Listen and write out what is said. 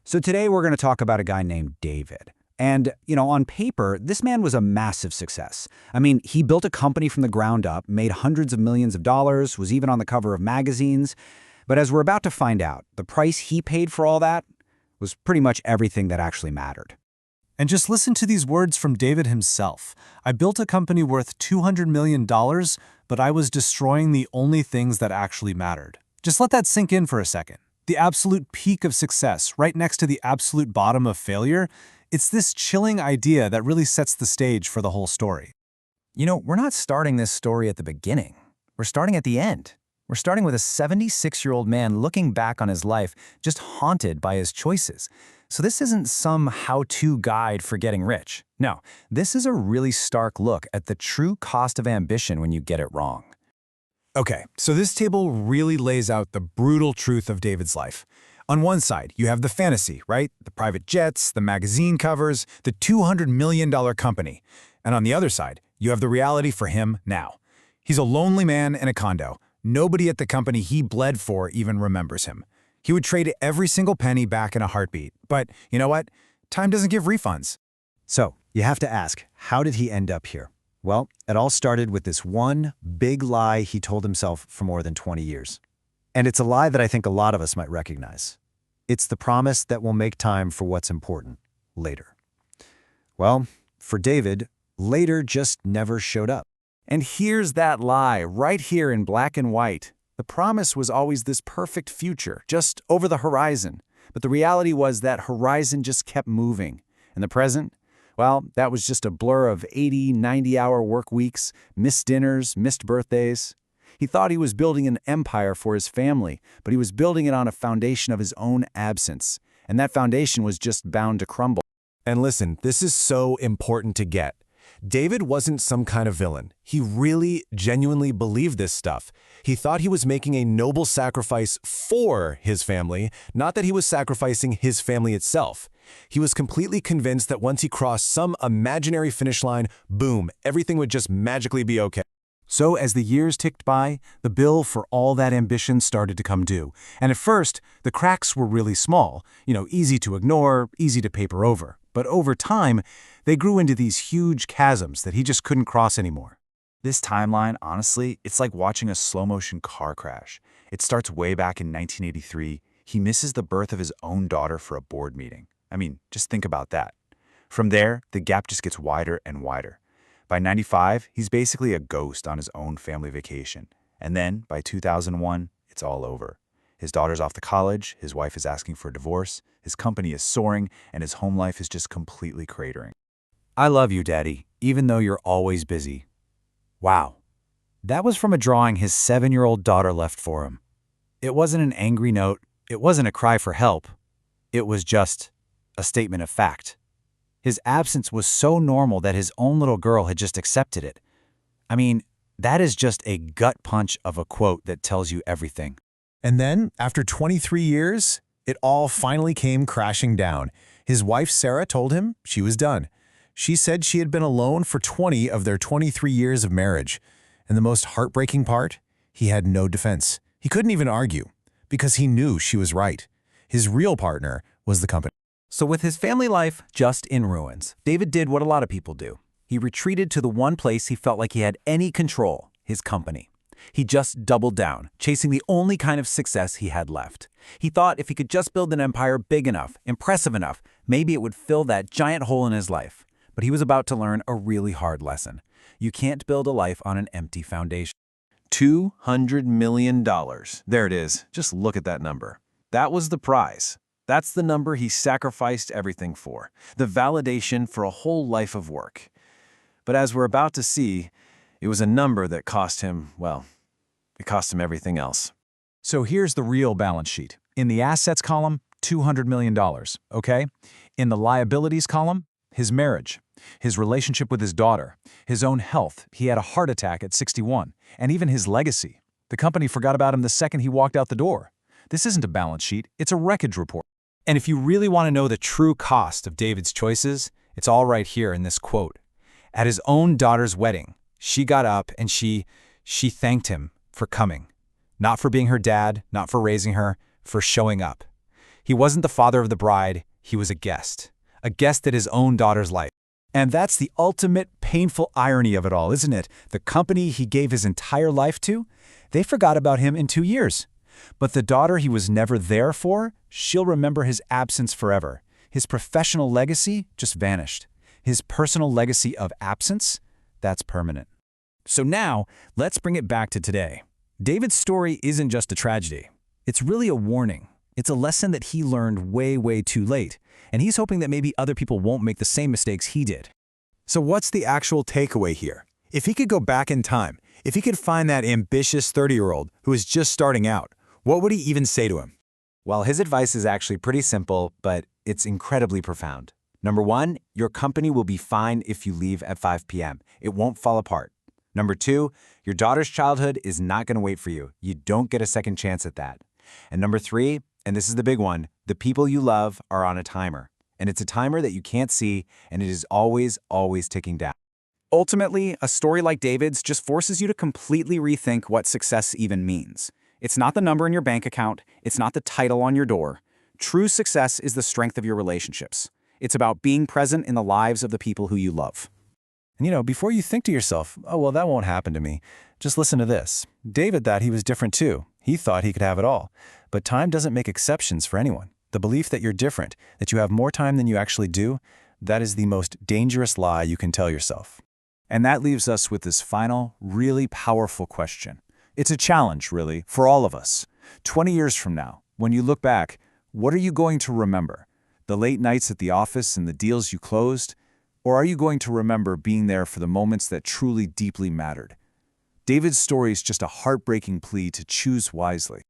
So today we're going to talk about a guy named David. And, on paper, this man was a massive success. I mean, he built a company from the ground up, made hundreds of millions of dollars, was even on the cover of magazines. But as we're about to find out, the price he paid for all that was pretty much everything that actually mattered. And just listen to these words from David himself. I built a company worth $200 million, but I was destroying the only things that actually mattered. Just let that sink in for a second. The absolute peak of success, right next to the absolute bottom of failure, it's this chilling idea that really sets the stage for the whole story. We're not starting this story at the beginning. We're starting at the end. We're starting with a 76-year-old man looking back on his life, just haunted by his choices. So this isn't some how-to guide for getting rich. No, this is a really stark look at the true cost of ambition when you get it wrong. Okay, so this table really lays out the brutal truth of David's life. On one side, you have the fantasy, right? The private jets, the magazine covers, the $200 million company. And on the other side, you have the reality for him now. He's a lonely man in a condo. Nobody at the company he bled for even remembers him. He would trade every single penny back in a heartbeat. But you know what? Time doesn't give refunds. So you have to ask, how did he end up here? Well, it all started with this one big lie he told himself for more than 20 years. And it's a lie that I think a lot of us might recognize. It's the promise that we'll make time for what's important later. Well, for David, later just never showed up. And here's that lie, right here in black and white. The promise was always this perfect future, just over the horizon. But the reality was that horizon just kept moving. And the present? Well, that was just a blur of 80, 90-hour work weeks, missed dinners, missed birthdays. He thought he was building an empire for his family, but he was building it on a foundation of his own absence. And that foundation was just bound to crumble. And listen, this is so important to get. David wasn't some kind of villain. He really, genuinely believed this stuff. He thought he was making a noble sacrifice for his family, not that he was sacrificing his family itself. He was completely convinced that once he crossed some imaginary finish line, boom, everything would just magically be okay. So as the years ticked by, the bill for all that ambition started to come due. And at first, the cracks were really small, easy to ignore, easy to paper over. But over time, they grew into these huge chasms that he just couldn't cross anymore. This timeline, honestly, it's like watching a slow-motion car crash. It starts way back in 1983. He misses the birth of his own daughter for a board meeting. I mean, just think about that. From there, the gap just gets wider and wider. By 95, he's basically a ghost on his own family vacation. And then, by 2001, it's all over. His daughter's off to college, his wife is asking for a divorce, his company is soaring, and his home life is just completely cratering. I love you, Daddy, even though you're always busy. Wow. That was from a drawing his 7-year-old daughter left for him. It wasn't an angry note. It wasn't a cry for help. It was just a statement of fact. His absence was so normal that his own little girl had just accepted it. I mean, that is just a gut punch of a quote that tells you everything. And then, after 23 years, it all finally came crashing down. His wife, Sarah, told him she was done. She said she had been alone for 20 of their 23 years of marriage. And the most heartbreaking part? He had no defense. He couldn't even argue, because he knew she was right. His real partner was the company. So with his family life just in ruins, David did what a lot of people do. He retreated to the one place he felt like he had any control, his company. He just doubled down, chasing the only kind of success he had left. He thought if he could just build an empire big enough, impressive enough, maybe it would fill that giant hole in his life. But he was about to learn a really hard lesson. You can't build a life on an empty foundation. $200 million. There it is. Just look at that number. That was the prize. That's the number he sacrificed everything for. The validation for a whole life of work. But as we're about to see, it was a number that cost him, well, it cost him everything else. So here's the real balance sheet. In the assets column, $200 million, okay? In the liabilities column, his marriage, his relationship with his daughter, his own health. He had a heart attack at 61, and even his legacy. The company forgot about him the second he walked out the door. This isn't a balance sheet, it's a wreckage report. And if you really want to know the true cost of David's choices, it's all right here in this quote. At his own daughter's wedding, she got up and she thanked him for coming. Not for being her dad, not for raising her, for showing up. He wasn't the father of the bride, he was a guest at his own daughter's life. And that's the ultimate painful irony of it all, isn't it? The company he gave his entire life to, they forgot about him in 2 years. But the daughter he was never there for, she'll remember his absence forever. His professional legacy just vanished. His personal legacy of absence, that's permanent. So now, let's bring it back to today. David's story isn't just a tragedy. It's really a warning. It's a lesson that he learned way, way too late, and he's hoping that maybe other people won't make the same mistakes he did. So what's the actual takeaway here? If he could go back in time, if he could find that ambitious 30-year-old who is just starting out, what would he even say to him? Well, his advice is actually pretty simple, but it's incredibly profound. Number 1, your company will be fine if you leave at 5 p.m. It won't fall apart. Number 2, your daughter's childhood is not going to wait for you. You don't get a second chance at that. And number 3, and this is the big one, the people you love are on a timer. And it's a timer that you can't see, and it is always, always ticking down. Ultimately, a story like David's just forces you to completely rethink what success even means. It's not the number in your bank account. It's not the title on your door. True success is the strength of your relationships. It's about being present in the lives of the people who you love. And before you think to yourself, oh, well, that won't happen to me, just listen to this. David thought he was different too. He thought he could have it all. But time doesn't make exceptions for anyone. The belief that you're different, that you have more time than you actually do, that is the most dangerous lie you can tell yourself. And that leaves us with this final, really powerful question. It's a challenge, really, for all of us. 20 years from now, when you look back, what are you going to remember? The late nights at the office and the deals you closed? Or are you going to remember being there for the moments that truly deeply mattered? David's story is just a heartbreaking plea to choose wisely.